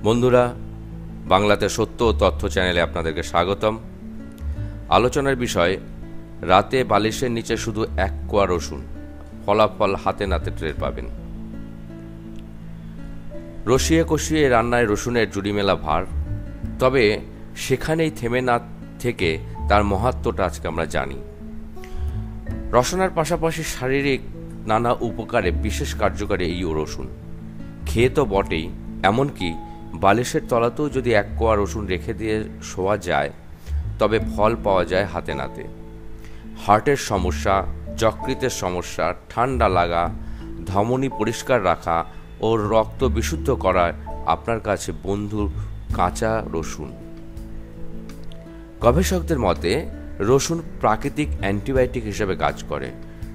বন্ধুরা, বাংলাতে সত্য ও তথ্য চ্যানেলে আপনাদেরকে স্বাগতম। আলোচনার বিষয়, রাতে বালিশের নিচে শুধু এক কোয়া রসুন, ফলাফল হাতে নাতে টের পাবেন। রসিয়ে কষিয়ে রান্নায় রসুনের জুড়ি মেলা ভার, তবে সেখানেই থেমে না থেকে তার মহাত্ম্যটা আজকে আমরা জানি। রসনার পাশাপাশি শারীরিক নানা উপকারে বিশেষ কার্যকারী এই রসুন। খেয়ে তো বটেই, এমনকি বালিশের তলাতেও যদি এক কোয়া রসুন রেখে দিয়ে শোয়া যায় তবে ফল পাওয়া যায় হাতে নাতে। হার্টের সমস্যা, যকৃতের সমস্যা, ঠান্ডা লাগা, ধমনী পরিষ্কার রাখা ও রক্ত বিশুদ্ধ করায় আপনার কাছে বন্ধু কাঁচা রসুন। গবেষকদের মতে রসুন প্রাকৃতিক অ্যান্টিবায়োটিক হিসেবে কাজ করে।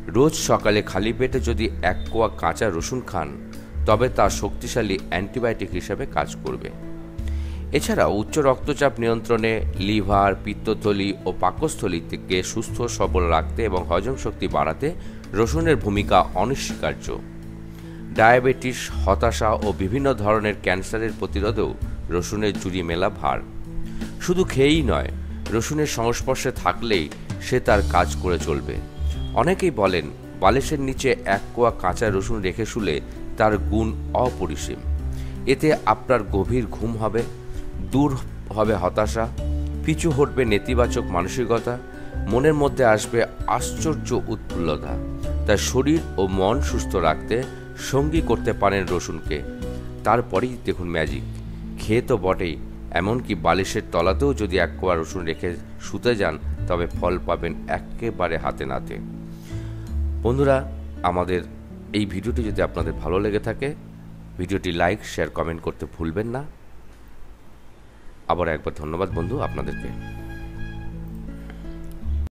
রোজ সকালে খালি পেটে যদি এক কোয়া কাঁচা রসুন খান তবে তা শক্তিশালী অ্যান্টিবায়োটিক হিসেবে কাজ করবে। এছাড়া উচ্চ রক্তচাপ নিয়ন্ত্রণে, লিভার, পিত্তথলি ও পাকস্থলীকে সুস্থ সবল রাখতে এবং হজম শক্তি বাড়াতে রসুনের ভূমিকা অনস্বীকার্য। ডায়াবেটিস, হতাশা ও বিভিন্ন ধরনের ক্যান্সারের প্রতিরোধেও রসুনের জুড়ি মেলা ভার। শুধু খেয়েই নয়, রসুনের সংস্পর্শে থাকলেই সে তার কাজ করে চলবে। অনেকেই বলেন বালিশের নিচে এক কোয়া কাঁচা রসুন রেখে শুলে তার গুণ অপরিসীম। এতে আপনার গভীর ঘুম হবে, দূর হবে হতাশা, পিছু হটবে নেতিবাচক মানসিকতা, মনের মধ্যে আসবে আশ্চর্য উৎফুল্লতা। তাই শরীর ও মন সুস্থ রাখতে সঙ্গী করতে পারেন রসুনকে। তারপরেই দেখুন ম্যাজিক। খেয়ে তো বটেই, এমনকি বালিশের তলাতেও যদি এক কোয়া রসুন রেখে শুতে যান তবে ফল পাবেন একেবারে হাতে নাতে। বন্ধুরা, আমাদের এই ভিডিওটি যদি আপনাদের ভালো লেগে থাকে, ভিডিওটি লাইক, শেয়ার, কমেন্ট করতে ভুলবেন না। আবার একবার ধন্যবাদ বন্ধু আপনাদেরকে।